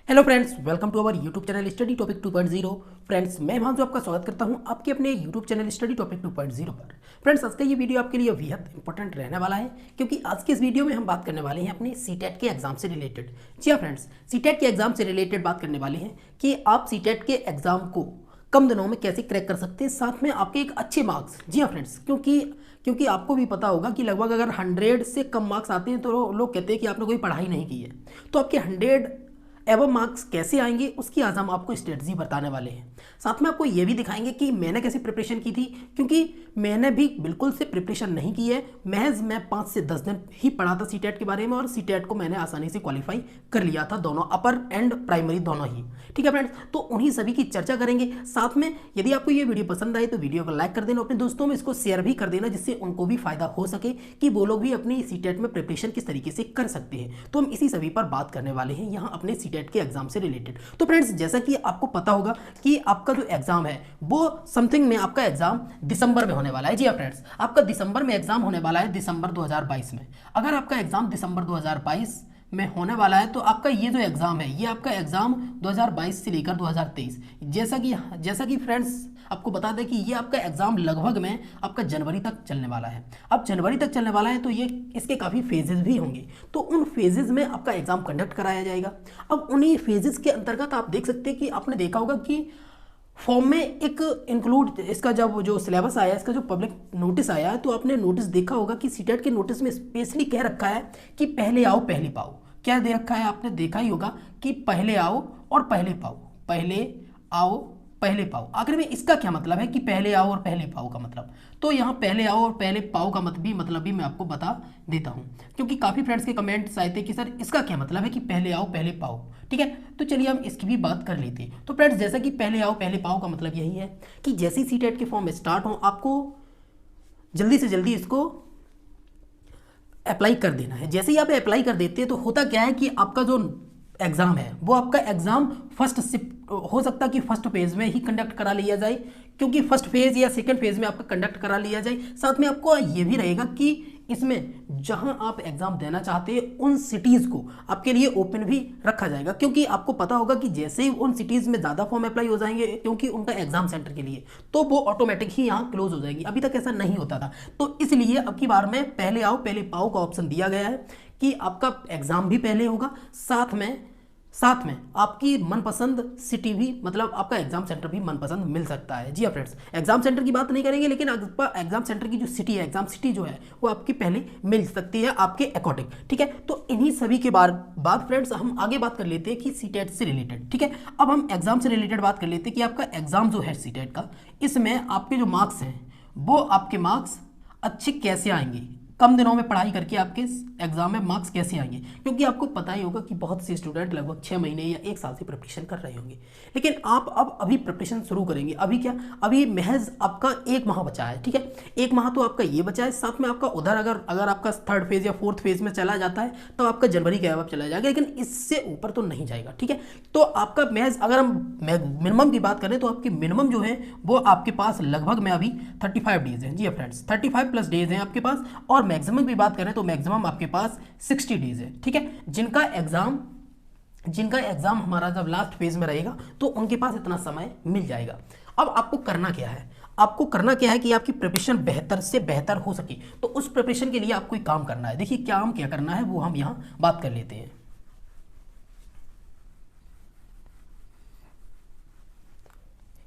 Hello friends, welcome to our YouTube channel study topic 2.0। Friends, मैं भांजू आपका स्वागत करता हूं आपके अपने यूट्यूब चैनल स्टडी टॉपिक 2.0 पर। फ्रेंड्स, आज का ये वीडियो आपके लिए बेहद इंपॉर्टेंट रहने वाला है, क्योंकि आज के इस वीडियो में हम बात करने वाले हैं अपने सीटेट के एग्जाम से रिलेटेड। जी हाँ फ्रेंड्स, सीटेट के एग्जाम से रिलेटेड बात करने वाले हैं कि आप सीटेट के एग्जाम को कम दिनों में कैसे क्रैक कर सकते हैं, साथ में आपके एक अच्छे मार्क्स। जी हाँ फ्रेंड्स, क्योंकि आपको भी पता होगा कि लगभग अगर 100 से कम मार्क्स आते हैं तो लोग कहते हैं कि आपने कोई पढ़ाई नहीं की है। तो आपके 100 एवं मार्क्स कैसे आएंगे उसकी आज हम आपको स्ट्रेटजी बताने वाले हैं। साथ में आपको ये भी दिखाएंगे कि मैंने कैसे प्रिपरेशन की थी, क्योंकि मैंने भी बिल्कुल से प्रिपरेशन नहीं की है। महज मैं 5 से 10 दिन ही पढ़ा था सीटेट के बारे में, और सीटेट को मैंने आसानी से क्वालिफाई कर लिया था, दोनों अपर एंड प्राइमरी दोनों ही। ठीक है फ्रेंड्स, तो उन्हीं सभी की चर्चा करेंगे। साथ में यदि आपको ये वीडियो पसंद आए तो वीडियो को लाइक कर देना, अपने दोस्तों में इसको शेयर भी कर देना, जिससे उनको भी फायदा हो सके कि वो लोग भी अपनी सीटेट में प्रिपरेशन किस तरीके से कर सकते हैं। तो हम इसी सभी पर बात करने वाले हैं यहाँ अपने सीटेट के एग्जाम से रिलेटेड। तो फ्रेंड्स, जैसा कि आपको पता होगा कि आपका जो एग्जाम है वो समथिंग में आपका एग्जाम दिसंबर में होने वाला है। जी हाँ फ्रेंड्स, आपका दिसंबर में एग्जाम होने वाला है, दिसंबर 2022 में। अगर आपका एग्जाम दिसंबर 2022 में होने वाला है तो आपका ये जो एग्जाम है, ये आपका एग्जाम 2022 से लेकर 2023, जैसा कि फ्रेंड्स आपको बता दें कि ये आपका एग्जाम लगभग में आपका जनवरी तक चलने वाला है। अब जनवरी तक चलने वाला है तो ये इसके काफ़ी फेजेस भी होंगे, तो उन फेजेस में आपका एग्जाम कंडक्ट कराया जाएगा। अब उन्हीं फेजेस के अंतर्गत आप देख सकते हैं कि आपने देखा होगा कि फॉर्म में एक इंक्लूड इसका जब जो सिलेबस आया, इसका जो पब्लिक नोटिस आया है, तो आपने नोटिस देखा होगा कि सीटेट के नोटिस में स्पेशली कह रखा है कि पहले आओ पहले पाओ। क्या दे रखा है, आपने देखा ही होगा कि पहले आओ और पहले पाओ, पहले आओ पहले पाओ। आखिर में इसका क्या मतलब है कि पहले आओ और पहले पाओ का मतलब, तो यहाँ पहले आओ और पहले पाओ का मतलब भी मैं आपको बता देता हूँ, क्योंकि काफ़ी फ्रेंड्स के कमेंट्स आए थे कि सर इसका क्या मतलब है कि पहले आओ पहले पाओ। ठीक है, तो चलिए हम इसकी भी बात कर लेते हैं। तो फ्रेंड्स, जैसा कि पहले आओ पहले पाओ का मतलब यही है कि जैसे ही सीटेट के फॉर्म स्टार्ट हो, आपको जल्दी से जल्दी इसको अप्लाई कर देना है। जैसे ही आप अप्लाई कर देते हैं तो होता क्या है कि आपका जो एग्ज़ाम है वो आपका एग्ज़ाम फर्स्ट शिफ्ट हो सकता है कि फर्स्ट फेज़ में ही कंडक्ट करा लिया जाए, क्योंकि फर्स्ट फेज़ या सेकंड फेज़ में आपका कंडक्ट करा लिया जाए। साथ में आपको ये भी रहेगा कि इसमें जहां आप एग्ज़ाम देना चाहते हैं उन सिटीज़ को आपके लिए ओपन भी रखा जाएगा, क्योंकि आपको पता होगा कि जैसे ही उन सिटीज़ में ज़्यादा फॉर्म अप्लाई हो जाएंगे, क्योंकि उनका एग्ज़ाम सेंटर के लिए, तो वो ऑटोमेटिक ही यहाँ क्लोज हो जाएगी। अभी तक ऐसा नहीं होता था, तो इसलिए अब की बार में पहले आओ पहले पाओ का ऑप्शन दिया गया है कि आपका एग्ज़ाम भी पहले होगा, साथ में आपकी मनपसंद सिटी भी, मतलब आपका एग्जाम सेंटर भी मनपसंद मिल सकता है। जी हाँ फ्रेंड्स, एग्जाम सेंटर की बात नहीं करेंगे, लेकिन आपका एग्जाम सेंटर की जो सिटी है, एग्जाम सिटी जो है वो आपकी पहले मिल सकती है आपके अकॉर्डिंग। ठीक है, तो इन्हीं सभी के बाद फ्रेंड्स हम आगे बात कर लेते हैं कि सीटेट से रिलेटेड। ठीक है, अब हम एग्जाम से रिलेटेड बात कर लेते हैं कि आपका एग्जाम जो है सीटेट का, इसमें आपके जो मार्क्स हैं वो आपके मार्क्स अच्छे कैसे आएंगे, कम दिनों में पढ़ाई करके आपके एग्जाम में मार्क्स कैसे आएंगे। क्योंकि आपको पता ही होगा कि बहुत से स्टूडेंट लगभग 6 महीने या 1 साल से प्रिपरेशन कर रहे होंगे, लेकिन आप अब अभी प्रिपरेशन शुरू करेंगे। अभी महज आपका 1 माह बचा है। ठीक है, 1 माह तो आपका ये बचा है, साथ में आपका उधर अगर आपका 3rd फेज या 4th फेज में चला जाता है तो आपका जनवरी के अब चला जाएगा, लेकिन इससे ऊपर तो नहीं जाएगा। ठीक है, तो आपका महज अगर हम मिनिमम की बात करें तो आपकी मिनिमम जो है वो आपके पास लगभग में अभी 35 डेज है। जी हाँ फ्रेंड्स, 35+ डेज हैं आपके पास, और मैक्सिमम की बात करें तो मैक्सिमम आपके पास 60 डेज है। ठीक है, जिनका एग्जाम हमारा जब लास्ट फेज में रहेगा तो उनके पास इतना समय मिल जाएगा। अब आपको करना क्या है, कि आपकी प्रिपरेशन बेहतर से बेहतर हो सके, तो उस प्रिपरेशन के लिए आपको एक काम करना है। देखिए क्या करना है वो हम यहाँ बात कर लेते हैं।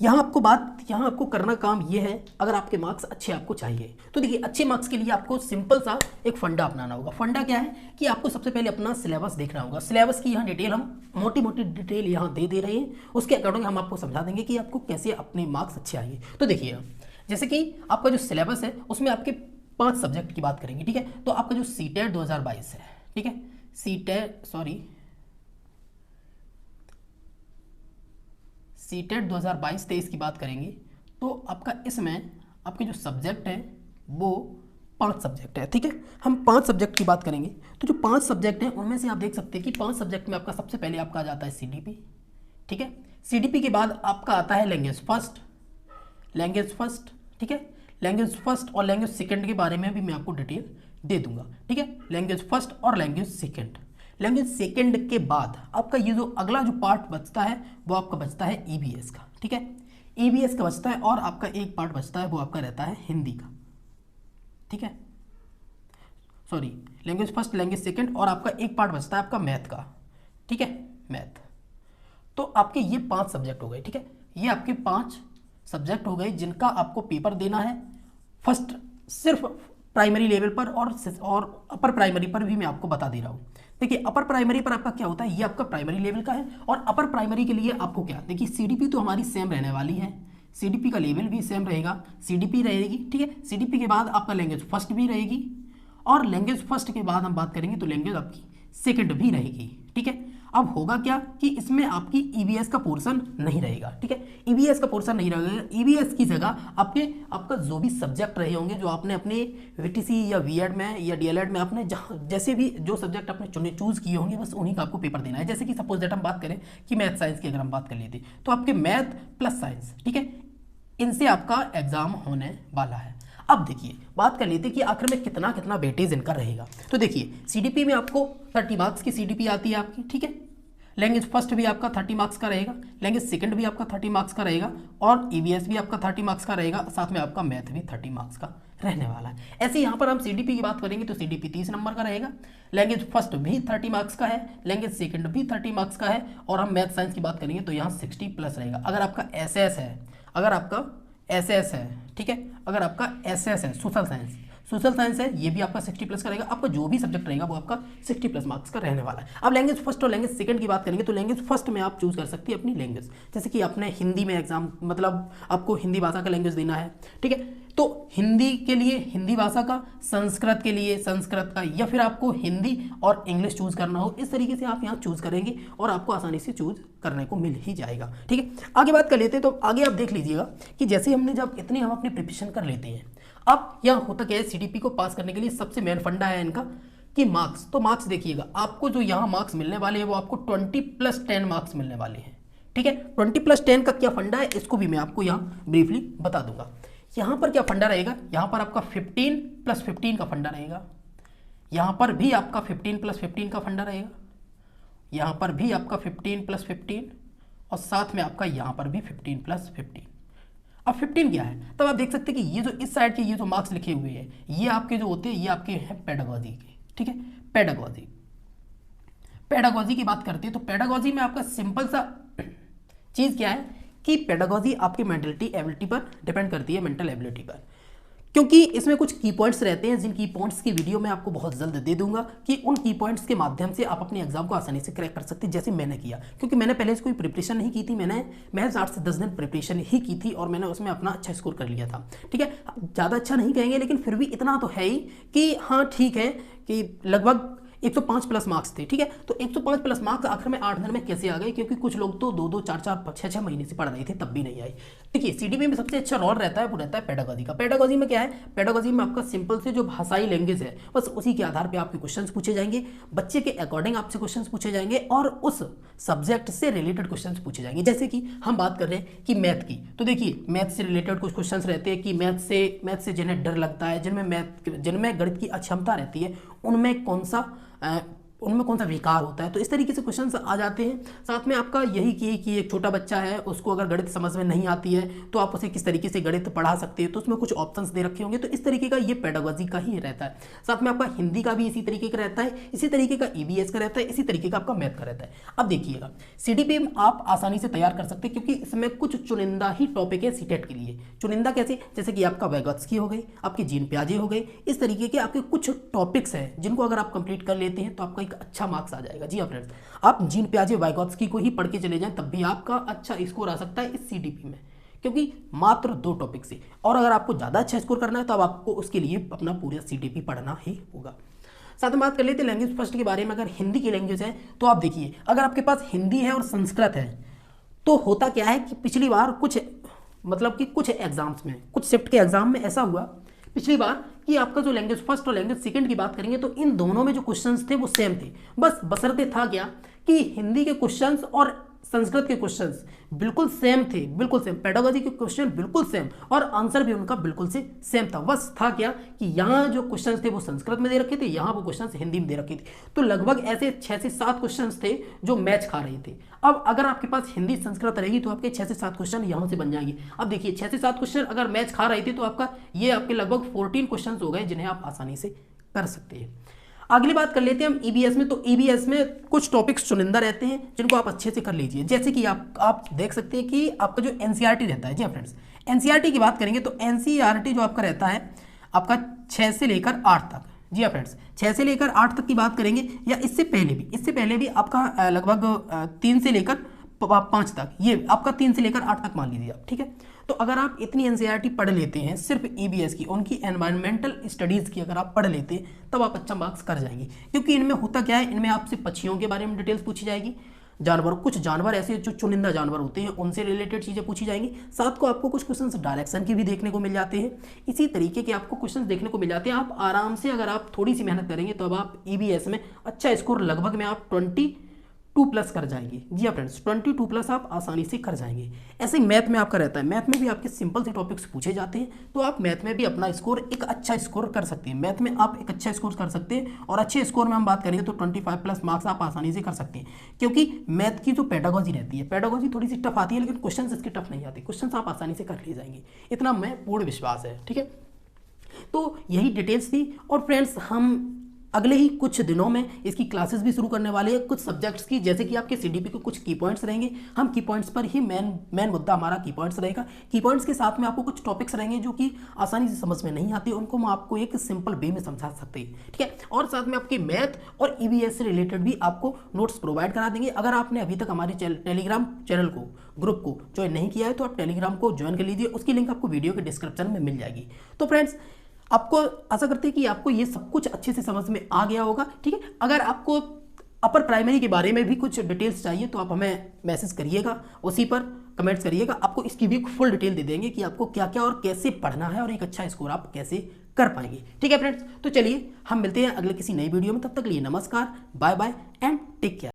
यहाँ आपको करना काम ये है, अगर आपके मार्क्स अच्छे आपको चाहिए तो देखिए अच्छे मार्क्स के लिए आपको सिंपल सा एक फंडा अपनाना होगा। फंडा क्या है कि आपको सबसे पहले अपना सिलेबस देखना होगा। सिलेबस की यहाँ डिटेल हम मोटी डिटेल यहाँ दे रहे हैं, उसके अकॉर्डिंग हम आपको समझा देंगे कि आपको कैसे अपने मार्क्स अच्छे आएंगे। तो देखिए, जैसे कि आपका जो सिलेबस है उसमें आपके 5 सब्जेक्ट की बात करेंगे। ठीक है, तो आपका जो सीटेट 2022 है, ठीक है, सीटेट 2022-23 की बात करेंगे तो आपका इसमें आपके जो सब्जेक्ट है वो 5 सब्जेक्ट है। ठीक है, हम 5 सब्जेक्ट की बात करेंगे। तो जो 5 सब्जेक्ट हैं उनमें से आप देख सकते हैं कि 5 सब्जेक्ट में आपका सबसे पहले आपका आ जाता है सीडीपी। ठीक है, सीडीपी के बाद आपका आता है लैंग्वेज फर्स्ट। ठीक है, लैंग्वेज फर्स्ट और लैंग्वेज सेकेंड के बारे में भी मैं आपको डिटेल दे दूंगा। ठीक है, लैंग्वेज फर्स्ट और लैंग्वेज सेकेंड। लैंग्वेज सेकंड के बाद आपका ये जो अगला जो पार्ट बचता है वो आपका बचता है ईवीएस का, ठीक है, ईवीएस का बचता है, और आपका एक पार्ट बचता है वो आपका रहता है हिंदी का, ठीक है, sorry language first, language second, और आपका एक पार्ट बचता है आपका मैथ का, ठीक है, मैथ। तो आपके ये 5 सब्जेक्ट हो गए, ठीक है, ये आपके 5 सब्जेक्ट हो गए जिनका आपको पेपर देना है फर्स्ट, सिर्फ प्राइमरी लेवल पर, और अपर प्राइमरी पर भी मैं आपको बता दे रहा हूँ। देखिए अपर प्राइमरी पर आपका क्या होता है, ये आपका प्राइमरी लेवल का है, और अपर प्राइमरी के लिए आपको क्या, देखिए सीडीपी तो हमारी सेम रहने वाली है, सीडीपी का लेवल भी सेम रहेगा, सीडीपी रहेगी, ठीक है, सीडीपी के बाद आपका लैंग्वेज फर्स्ट भी रहेगी, और लैंग्वेज फर्स्ट के बाद हम बात करेंगे तो लैंग्वेज आपकी सेकंड भी रहेगी, ठीक है। अब होगा क्या कि इसमें आपकी ईवीएस का पोर्शन नहीं रहेगा, ठीक है, ईवीएस का पोर्शन नहीं रहेगा, ईवीएस की जगह आपका जो भी सब्जेक्ट रहे होंगे, जो आपने अपने वीटीसी या वीएड में या डीएलएड में आपने जैसे भी जो सब्जेक्ट आपने चूज किए होंगे, बस उन्हीं का आपको पेपर देना है। जैसे कि सपोज दैट हम बात करें कि मैथ साइंस की अगर हम बात कर लेते तो आपके मैथ प्लस साइंस, ठीक है, इनसे आपका एग्जाम होने वाला है। अब देखिए बात कर लेते कि आखिर में कितना कितना वेटेज इनका रहेगा। तो देखिए सीडीपी में आपको 30 मार्क्स की सीडीपी आती है आपकी, ठीक है, लैंग्वेज फर्स्ट भी आपका 30 मार्क्स का रहेगा, लैंग्वेज सेकंड भी आपका 30 मार्क्स का रहेगा, और ईवीएस भी आपका 30 मार्क्स का रहेगा, साथ में आपका मैथ भी 30 मार्क्स का रहने वाला है। ऐसे यहाँ पर हम सीडीपी की बात करेंगे तो सीडीपी 30 नंबर का रहेगा, लैंग्वेज फर्स्ट भी 30 मार्क्स का है, लैंग्वेज सेकंड भी 30 मार्क्स का है, और हम मैथ साइंस की बात करेंगे तो यहाँ 60 प्लस रहेगा। अगर आपका एसएस है, अगर आपका एसएस है, ठीक है, अगर आपका एसएस है सोशल साइंस है, ये भी आपका 60 प्लस का रहेगा। आपका जो भी सब्जेक्ट रहेगा वो आपका 60 प्लस मार्क्स का रहने वाला है। अब लैंग्वेज फर्स्ट और लैंग्वेज सेकंड की बात करेंगे तो लैंग्वेज फर्स्ट में आप चूज कर सकते हैं अपनी लैंग्वेज, जैसे कि आपने हिंदी में एग्जाम, मतलब आपको हिंदी भाषा का लैंग्वेज देना है, ठीक है, तो हिंदी के लिए हिंदी भाषा का, संस्कृत के लिए संस्कृत का, या फिर आपको हिंदी और इंग्लिश चूज करना हो, इस तरीके से आप यहाँ चूज करेंगे और आपको आसानी से चूज करने को मिल ही जाएगा, ठीक है। आगे बात कर लेते हैं, तो आगे आप देख लीजिएगा कि जैसे हमने जब इतने हम अपनी प्रिपरेशन कर लेते हैं, अब यहाँ होता क्या है, सीडीपी को पास करने के लिए सबसे मेन फंडा है इनका कि मार्क्स। तो मार्क्स देखिएगा, आपको जो यहाँ मार्क्स मिलने वाले हैं वो आपको 20+10 मार्क्स मिलने वाले हैं, ठीक है। 20+10 का क्या फंडा है इसको भी मैं आपको यहाँ ब्रीफली बता दूंगा। यहाँ पर क्या फंडा रहेगा, यहाँ पर आपका 15+15 का फंडा रहेगा, यहाँ पर भी आपका 15+15 का फंडा रहेगा, यहाँ पर भी आपका 15+15, और साथ में आपका यहाँ पर भी 15+15। अब 15 क्या है, तब आप देख सकते हैं कि ये जो इस साइड के ये जो मार्क्स लिखे हुए हैं, ये आपके जो होते हैं ये आपके हैं पेडागॉजी के, ठीक है, पेडागॉजी की बात करते हैं तो पेडागॉजी में आपका सिंपल सा चीज़ क्या है कि पेडागॉजी आपकी मेंटलिटी एबिलिटी पर डिपेंड करती है, मेंटल एबिलिटी पर, क्योंकि इसमें कुछ की पॉइंट्स रहते हैं जिन की पॉइंट्स की वीडियो मैं आपको बहुत जल्द दे दूंगा कि उन की पॉइंट्स के माध्यम से आप अपने एग्जाम को आसानी से क्रैक कर सकते हैं, जैसे मैंने किया, क्योंकि मैंने पहले से कोई प्रिपरेशन नहीं की थी, मैंने महज 8 से 10 दिन प्रिपरेशन ही की थी और मैंने उसमें अपना अच्छा स्कोर कर लिया था, ठीक है। ज़्यादा अच्छा नहीं कहेंगे लेकिन फिर भी इतना तो है ही कि हाँ ठीक है कि लगभग 105 प्लस मार्क्स थे, ठीक है। तो 105 प्लस मार्क्स आखिर में 8 दिन में कैसे आ गए, क्योंकि कुछ लोग तो 2-2, 4-4, 6-6 महीने से पढ़ रहे थे तब भी नहीं आई। देखिए सीडीपी में सबसे अच्छा रोल रहता है वो रहता है पेडागॉजी का। पेडागॉजी में क्या है, पेडागॉजी में आपका सिंपल से जो भाषाई लैंग्वेज है बस उसी के आधार पर आपके क्वेश्चन पूछे जाएंगे, बच्चे के अकॉर्डिंग आपसे क्वेश्चन पूछे जाएंगे और उस सब्जेक्ट से रिलेटेड क्वेश्चन पूछे जाएंगे। जैसे कि हम बात कर रहे हैं कि मैथ की, तो देखिए मैथ से रिलेटेड कुछ क्वेश्चन रहते हैं कि मैथ से जिन्हें डर लगता है, जिनमें गणित की अक्षमता रहती है, उनमें कौन सा विकार होता है, तो इस तरीके से क्वेश्चंस आ जाते हैं। साथ में आपका यही कि एक छोटा बच्चा है, उसको अगर गणित समझ में नहीं आती है तो आप उसे किस तरीके से गणित पढ़ा सकते हैं, तो उसमें कुछ ऑप्शंस दे रखे होंगे, तो इस तरीके का ये पेडागॉजी का ही रहता है। साथ में आपका हिंदी का भी इसी तरीके का रहता है, इसी तरीके का ईवीएस का रहता है, इसी तरीके का आपका मैथ का रहता है। अब देखिएगा सीडीपी आप आसानी से तैयार कर सकते हैं, क्योंकि इसमें कुछ चुनिंदा ही टॉपिक है सीटेट के लिए। चुनिंदा कैसे, जैसे कि आपका वैगॉत्स्की हो गई, आपके जीन पियाजे हो गए, इस तरीके के आपके कुछ टॉपिक्स हैं जिनको अगर आप कंप्लीट कर लेते हैं तो आपका एक अच्छा मार्क्स आ जाएगा। जी हाँ फ्रेंड्स, आप जीन पियाजे वाइगॉत्स्की को ही पढ़ के चले जाएं तब भी आपका अच्छा स्कोर आ सकता है इस सीडीपी में, क्योंकि मात्र 2 टॉपिक से। और अगर आपको ज़्यादा अच्छा स्कोर करना है तो अब आपको उसके लिए अपना पूरा सीडीपी पढ़ना ही होगा। साथ में बात कर लेते हैं लैंग्वेज फर्स्ट के बारे में। अगर हिंदी की लैंग्वेज है तो आप देखिए, अगर आपके पास हिंदी है और संस्कृत है तो होता क्या है कि पिछली बार कुछ एग्जाम्स में, कुछ शिफ्ट के एग्जाम में ऐसा हुआ पिछली बार कि आपका जो लैंग्वेज फर्स्ट और लैंग्वेज सेकंड की बात करेंगे तो इन दोनों में जो क्वेश्चंस थे वो सेम थे, बस बशर्ते था क्या कि हिंदी के क्वेश्चंस और संस्कृत के क्वेश्चंस बिल्कुल सेम थे, बिल्कुल सेम, पेडागोजी के क्वेश्चन बिल्कुल सेम और आंसर भी उनका बिल्कुल से सेम था। बस था क्या कि यहाँ जो क्वेश्चंस थे वो संस्कृत में दे रखे थे, यहाँ वो क्वेश्चंस हिंदी में दे रखे थे। तो लगभग ऐसे 6 से 7 क्वेश्चंस थे जो मैच खा रहे थे। अब अगर आपके पास हिंदी संस्कृत रहेगी तो आपके 6 से 7 क्वेश्चन यहाँ से बन जाएंगे। अब देखिए 6 से 7 क्वेश्चन अगर मैच खा रहे थे तो आपका ये आपके लगभग 14 क्वेश्चन हो गए जिन्हें आप आसानी से कर सकते हैं। अगली बात कर लेते हैं हम ईबीएस में। तो ईबीएस में कुछ टॉपिक्स चुनिंदा रहते हैं जिनको आप अच्छे से कर लीजिए। जैसे कि आप देख सकते हैं कि आपका जो एनसीईआरटी रहता है, जी हाँ फ्रेंड्स, एनसीईआरटी की बात करेंगे तो एनसीईआरटी जो आपका रहता है आपका 6 से लेकर 8 तक, जी हाँ फ्रेंड्स, 6 से लेकर 8 तक की बात करेंगे या इससे पहले भी आपका लगभग 3 से लेकर 5 तक, ये आपका 3 से लेकर 8 तक मान लीजिए आप, ठीक है। तो अगर आप इतनी एनसीईआरटी पढ़ लेते हैं सिर्फ ईबीएस की, उनकी एनवायरमेंटल स्टडीज़ की अगर आप पढ़ लेते हैं तब आप अच्छा मार्क्स कर जाएंगे। क्योंकि इनमें होता क्या है, इनमें आपसे पक्षियों के बारे में डिटेल्स पूछी जाएगी, जानवर, कुछ जानवर ऐसे जो चुनिंदा जानवर होते हैं उनसे रिलेटेड चीज़ें पूछी जाएंगी। साथ को आपको कुछ क्वेश्चंस डायरेक्शन की भी देखने को मिल जाते हैं, इसी तरीके के आपको क्वेश्चंस देखने को मिल जाते हैं। आप आराम से अगर आप थोड़ी सी मेहनत करेंगे तो अब आप ईबीएस में अच्छा स्कोर लगभग में आप 22+ कर जाएंगे। जी हाँ फ्रेंड्स, 22+ आप आसानी से कर जाएंगे। ऐसे ही मैथ में आपका रहता है, मैथ में भी आपके सिंपल से टॉपिक्स पूछे जाते हैं, तो आप मैथ में भी अपना स्कोर एक अच्छा स्कोर कर सकते हैं। मैथ में आप एक अच्छा स्कोर कर सकते हैं और अच्छे स्कोर में हम बात करेंगे तो 25+ मार्क्स आप आसानी से कर सकते हैं। क्योंकि मैथ की जो पेडागोजी रहती है, पेडागोजी थोड़ी सी टफ आती है, लेकिन क्वेश्चन इसके टफ नहीं आते, क्वेश्चन आप आसानी से कर ले जाएंगे, इतना मैं पूर्ण विश्वास है, ठीक है। तो यही डिटेल्स थी और फ्रेंड्स हम अगले ही कुछ दिनों में इसकी क्लासेस भी शुरू करने वाले हैं कुछ सब्जेक्ट्स की, जैसे कि आपके सीडीपी के कुछ की पॉइंट्स रहेंगे। हम की पॉइंट्स पर ही मेन मुद्दा हमारा की पॉइंट्स रहेगा। की पॉइंट्स के साथ में आपको कुछ टॉपिक्स रहेंगे जो कि आसानी से समझ में नहीं आते, उनको हम आपको एक सिंपल वे में समझा सकते हैं, ठीक है। और साथ में आपके मैथ और ईवीएस से रिलेटेड भी आपको नोट्स प्रोवाइड करा देंगे। अगर आपने अभी तक हमारे टेलीग्राम चैनल को, ग्रुप को ज्वाइन नहीं किया है तो आप टेलीग्राम को ज्वाइन कर लीजिए, उसकी लिंक आपको वीडियो के डिस्क्रिप्शन में मिल जाएगी। तो फ्रेंड्स आपको आशा करते हैं कि आपको ये सब कुछ अच्छे से समझ में आ गया होगा, ठीक है। अगर आपको अपर प्राइमरी के बारे में भी कुछ डिटेल्स चाहिए तो आप हमें मैसेज करिएगा, उसी पर कमेंट्स करिएगा, आपको इसकी भी फुल डिटेल दे देंगे कि आपको क्या क्या और कैसे पढ़ना है और एक अच्छा स्कोर आप कैसे कर पाएंगे, ठीक है फ्रेंड्स। तो चलिए हम मिलते हैं अगले किसी नई वीडियो में, तब तक के लिए नमस्कार, bye bye and take care.